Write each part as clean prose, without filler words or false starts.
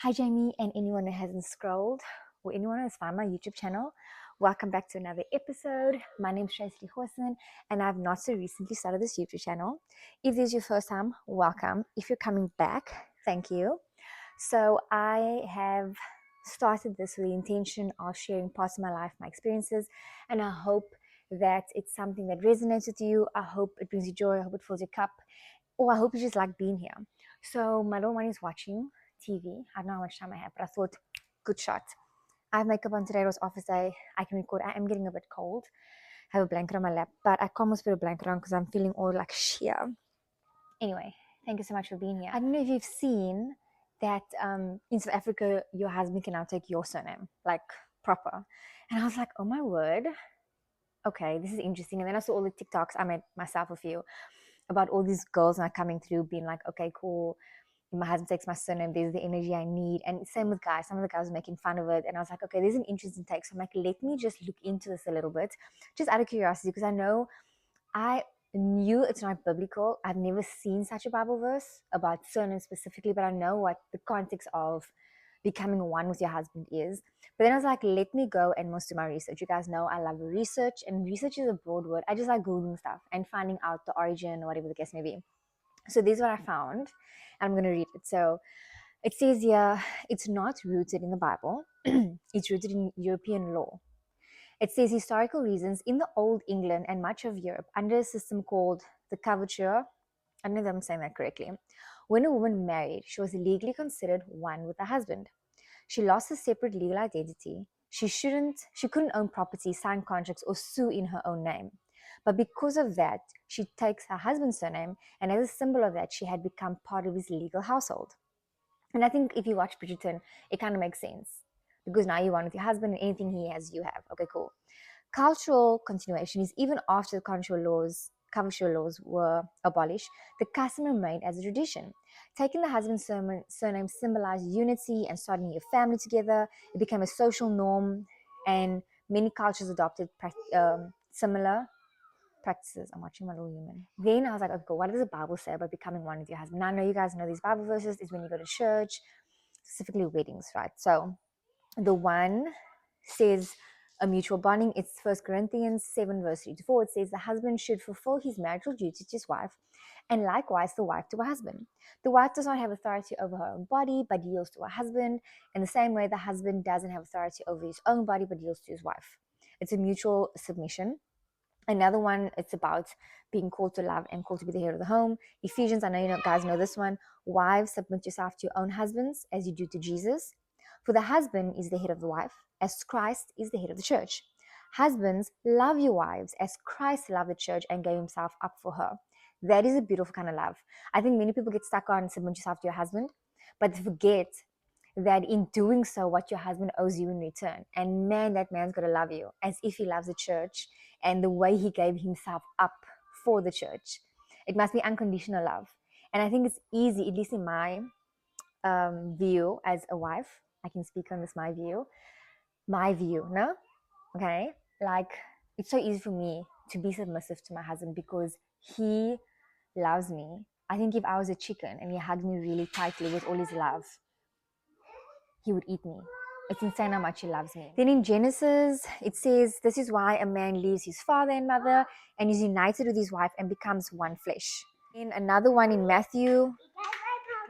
Hi Jamie and anyone who hasn't scrolled or anyone who has found my YouTube channel. Welcome back to another episode. My name is Tracy Horson and I've not so recently started this YouTube channel. If this is your first time, welcome. If you're coming back, thank you. So I have started this with the intention of sharing parts of my life, my experiences, and I hope that it's something that resonates with you. I hope it brings you joy. I hope it fills your cup. Or I hope you just like being here. So my little one is watching TV. I don't know how much time I have, but I thought, good shot. I have makeup on today. It was office day. I can record. I am getting a bit cold. I have a blanket on my lap, but I can't almost put a blanket on because I'm feeling all like sheer. Anyway, thank you so much for being here. I don't know if you've seen that in South Africa, your husband can now take your surname, like proper. And I was like, oh my word. Okay, this is interesting. And then I saw all the TikToks. I made myself a few about all these girls now coming through being like, okay, cool. My husband takes my surname. There's the energy I need. And same with guys. Some of the guys were making fun of it. And I was like, okay, there's an interesting take. So I'm like, let me just look into this a little bit, just out of curiosity, because I knew it's not biblical. I've never seen such a Bible verse about surname specifically, but I know what the context of becoming one with your husband is. But then I was like, let me go and most do my research. You guys know I love research, and research is a broad word. I just like Googling stuff and finding out the origin or whatever the case may be. So this is what I found. I'm going to read it. So it says here, it's not rooted in the Bible. It's rooted in European law. It says historical reasons in the Old England and much of Europe under a system called the coverture. I don't know if I'm saying that correctly. When a woman married, she was legally considered one with her husband. She lost a separate legal identity. She couldn't own property, sign contracts, or sue in her own name. But because of that, she takes her husband's surname, and as a symbol of that, she had become part of his legal household. And I think if you watch Bridgerton, it kind of makes sense. Because now you're one with your husband, and anything he has, you have. Okay, cool. Cultural continuation is even after the coverture laws were abolished, the custom remained as a tradition. Taking the husband's surname symbolized unity and starting your family together. It became a social norm, and many cultures adopted similar practices. I'm watching my little human. Then I was like, okay, what does the Bible say about becoming one with your husband? Now I know you guys know these Bible verses is when you go to church, specifically weddings, right? So the one says a mutual bonding. It's 1 Corinthians 7 verse 3 to 4. It says the husband should fulfill his marital duty to his wife, and likewise the wife to her husband. The wife does not have authority over her own body, but yields to her husband. In the same way, the husband doesn't have authority over his own body, but yields to his wife. It's a mutual submission. Another one, it's about being called to love and called to be the head of the home. Ephesians, I know you guys know this one. Wives, submit yourself to your own husbands as you do to Jesus. For the husband is the head of the wife, as Christ is the head of the church. Husbands, love your wives as Christ loved the church and gave himself up for her. That is a beautiful kind of love. I think many people get stuck on submit yourself to your husband, but forget that in doing so, what your husband owes you in return. And man, that man's got to love you as if he loves the church and the way he gave himself up for the church. It must be unconditional love. And I think it's easy, at least in my view as a wife. I can speak on this, my view, no? Okay? Like, it's so easy for me to be submissive to my husband because he loves me. I think if I was a chicken and he hugged me really tightly with all his love, he would eat me. It's insane how much he loves me. Then in Genesis, it says, this is why a man leaves his father and mother and is united with his wife and becomes one flesh. In another one in Matthew,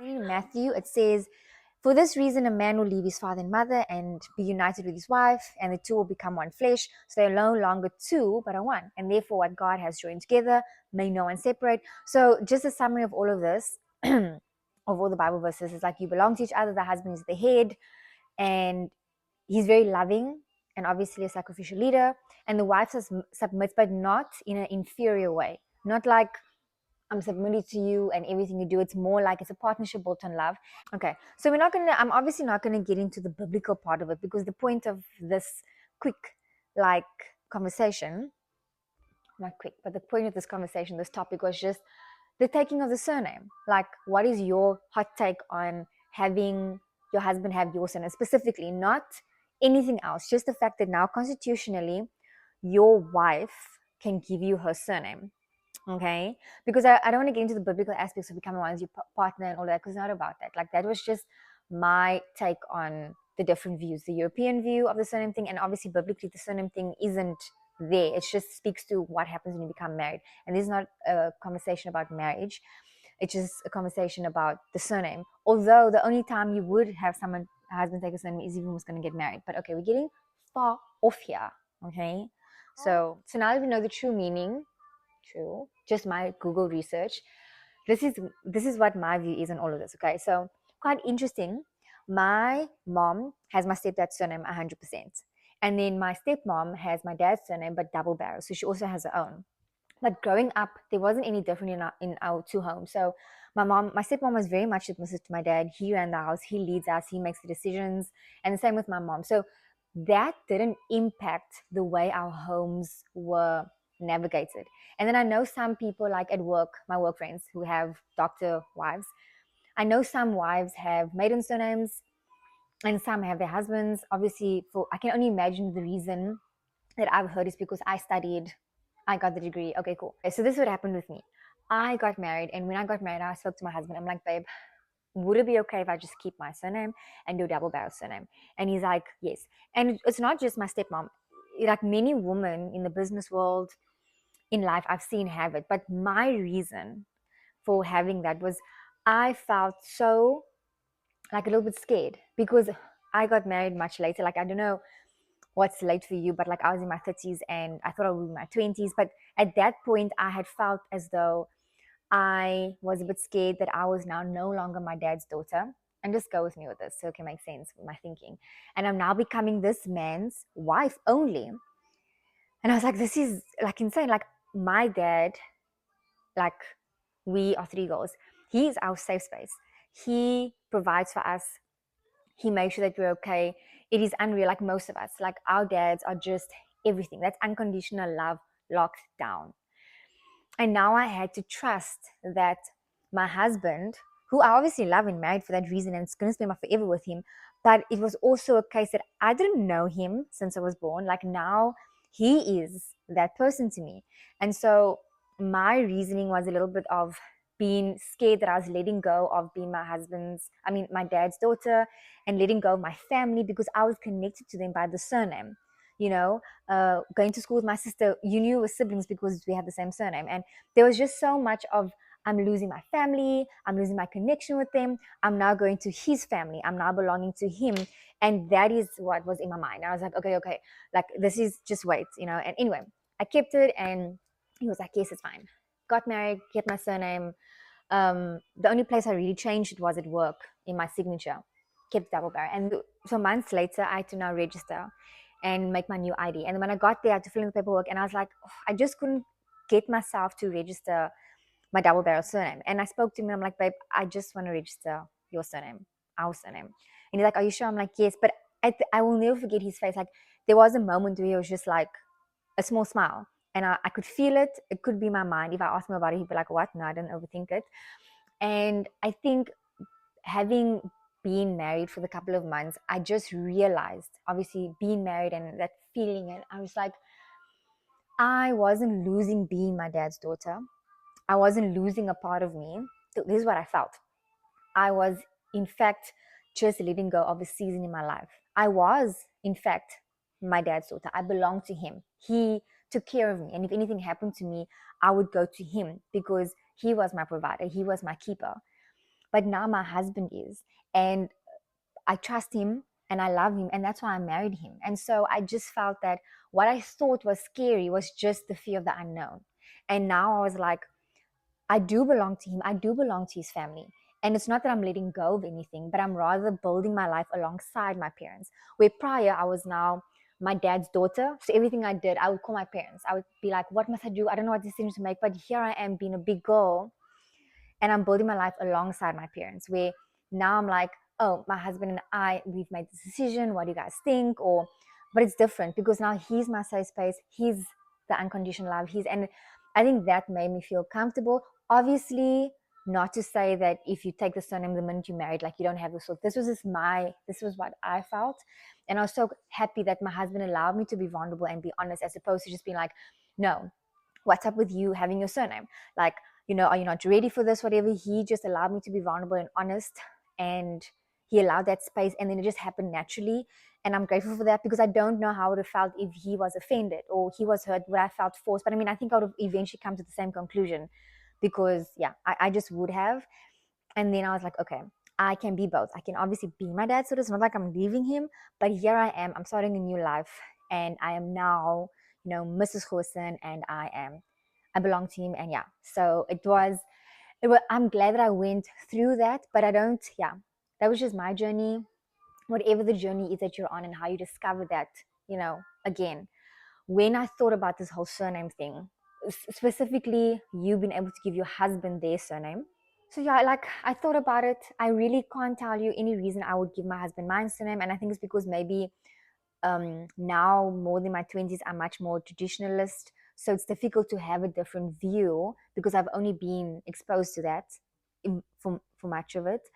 it says, for this reason, a man will leave his father and mother and be united with his wife, and the two will become one flesh. So they're no longer two, but are one. And therefore, what God has joined together, may no one separate. So just a summary of all of this, of all the Bible verses, is like you belong to each other. The husband is the head, and he's very loving and obviously a sacrificial leader. And the wife submits, but not in an inferior way. Not like I'm submitted to you and everything you do. It's more like it's a partnership built on love. Okay, so I'm obviously not gonna get into the biblical part of it because the point of this quick, conversation, not quick, but the point of this conversation, this topic was just the taking of the surname. Like, what is your hot take on having your husband have your surname specifically, not anything else, just the fact that now constitutionally, your wife can give you her surname. Okay, because I don't want to get into the biblical aspects of becoming one with your partner and all that, because it's not about that. Like, that was just my take on the different views, the European view of the surname thing, and obviously biblically the surname thing isn't there. It just speaks to what happens when you become married. And this is not a conversation about marriage. It's just a conversation about the surname. Although the only time you would have someone, a husband, take a surname is if he was going to get married. But okay, we're getting far off here. Okay. So now that we know the true meaning, just my Google research, this is what my view is on all of this. Okay. So quite interesting. My mom has my stepdad's surname 100%. And then my stepmom has my dad's surname, but double barrel. So she also has her own. But growing up, there wasn't any different in our two homes. So my stepmom was very much submissive to my dad. He ran the house, he leads us, he makes the decisions, and the same with my mom. So that didn't impact the way our homes were navigated. And then I know some people, like at work, my work friends who have doctor wives. I know some wives have maiden surnames, and some have their husbands. Obviously, I can only imagine the reason that I've heard is because I studied, I got the degree. Okay, cool. So this is what happened with me. I got married, and when I got married, I spoke to my husband. I'm like, babe, would it be okay if I just keep my surname and do a double barrel surname? And he's like, yes. And it's not just my stepmom. Like many women in the business world, in life, I've seen have it. But my reason for having that was I felt so like a little bit scared because I got married much later. Like, I don't know what's late for you, but like I was in my 30s and I thought I would be in my 20s. But at that point, I had felt as though I was a bit scared that I was now no longer my dad's daughter. And just go with me with this so it can make sense with my thinking. And I'm now becoming this man's wife only. And I was like, this is like insane. Like my dad, like we are three girls. He's our safe space. He provides for us. He makes sure that we're okay. It is unreal, like most of us. Like our dads are just everything. That's unconditional love locked down. And now I had to trust that my husband, who I obviously love and married for that reason, and it's going to spend my forever with him, but it was also a case that I didn't know him since I was born. Like now he is that person to me. And so my reasoning was a little bit of being scared that I was letting go of being my dad's daughter, and letting go of my family because I was connected to them by the surname. You know, going to school with my sister, you knew we were siblings because we had the same surname. And there was just so much of, I'm losing my family, I'm losing my connection with them, I'm now going to his family, I'm now belonging to him. And that is what was in my mind. I was like, okay, like this is just wait, And anyway, I kept it, and he was like, yes, it's fine. Got married, kept my surname. The only place I really changed it was at work in my signature, kept double barrel. And so months later, I had to now register and make my new ID. And when I got there, I had to fill in the paperwork, and I was like, I just couldn't get myself to register my double barrel surname. And I spoke to him, and I'm like, babe, I just want to register your surname, our surname. And he's like, are you sure? I'm like, yes. But I will never forget his face. Like there was a moment where he was just like a small smile, and I could feel it. It could be my mind. If I asked him about it, he'd be like, what? No, I didn't overthink it. And I think having been married for the couple of months, I just realized, obviously being married and that feeling, and I was like, I wasn't losing being my dad's daughter. I wasn't losing a part of me. This is what I felt. I was, in fact, just letting go of a season in my life. I was, in fact, my dad's daughter. I belonged to him. He took care of me. And if anything happened to me, I would go to him because he was my provider. He was my keeper. But now my husband is. And I trust him and I love him. And that's why I married him. And so I just felt that what I thought was scary was just the fear of the unknown. And now I was like, I do belong to him. I do belong to his family. And it's not that I'm letting go of anything, but I'm rather building my life alongside my parents. Where prior I was now my dad's daughter. So everything I did, I would call my parents. I would be like, what must I do? I don't know what decision to make. But here I am being a big girl, and I'm building my life alongside my parents, where now I'm like, oh, my husband and I, we've made this decision. What do you guys think? But it's different because now he's my safe space. He's the unconditional love. And I think that made me feel comfortable. Obviously, not to say that if you take the surname the minute you married, like you don't have this. So this was what I felt. And I was so happy that my husband allowed me to be vulnerable and be honest, as opposed to just being like, no, what's up with you having your surname? Like, are you not ready for this? Whatever. He just allowed me to be vulnerable and honest. And he allowed that space, and then it just happened naturally. And I'm grateful for that, because I don't know how I would have felt if he was offended or he was hurt, would I felt forced. But I mean, I think I would have eventually come to the same conclusion, because yeah, I just would have. And then I was like, okay, I can be both. I can obviously be my dad, so it's not like I'm leaving him, but here I am. I'm starting a new life, and I am now, Mrs. Hosen, and I belong to him. And yeah, so I'm glad that I went through that, but I don't, yeah, that was just my journey. Whatever the journey is that you're on and how you discover that, again, when I thought about this whole surname thing, specifically you being able to give your husband their surname. So yeah, like I thought about it. I really can't tell you any reason I would give my husband my surname. And I think it's because maybe now more than my 20s, I'm much more traditionalist. So it's difficult to have a different view because I've only been exposed to that for much of it.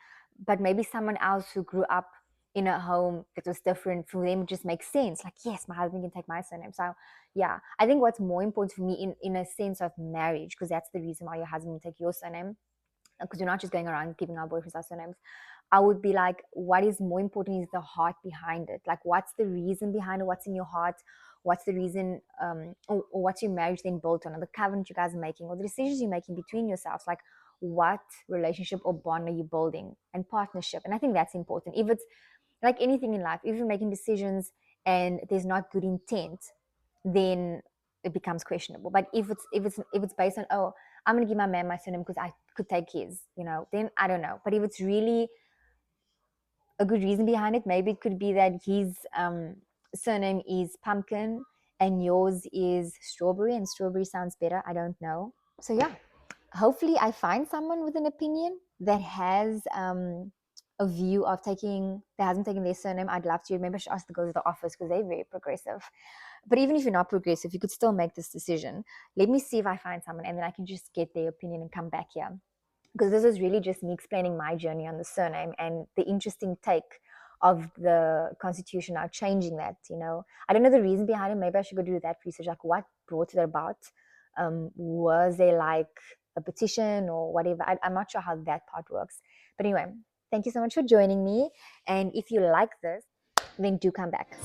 But maybe someone else who grew up in a home that was different, for them it just makes sense. Like, yes, my husband can take my surname. So yeah, I think what's more important for me in a sense of marriage, because that's the reason why your husband will take your surname, because we're not just going around giving our boyfriends our surnames. I would be like, what is more important is the heart behind it. Like, what's the reason behind it? What's in your heart? What's the reason, or what's your marriage then built on? Or the covenant you guys are making, or the decisions you're making between yourselves? Like, what relationship or bond are you building, and partnership? And I think that's important. If it's like anything in life, if you're making decisions and there's not good intent, then it becomes questionable. But if it's based on, oh, I'm gonna give my man my surname because I could take his, then I don't know. But if it's really a good reason behind it, maybe it could be that his surname is pumpkin and yours is strawberry, and strawberry sounds better. I don't know. So yeah, hopefully I find someone with an opinion that has a view of that hasn't taken their surname. I'd love to. Maybe I should ask to go to the office because they're very progressive. But even if you're not progressive, you could still make this decision. Let me see if I find someone, and then I can just get their opinion and come back here. Because this is really just me explaining my journey on the surname and the interesting take of the constitution now changing that. I don't know the reason behind it. Maybe I should go do that research, like what brought it about. Was there like a petition or whatever? I'm not sure how that part works. But anyway, thank you so much for joining me. And if you like this, then do come back.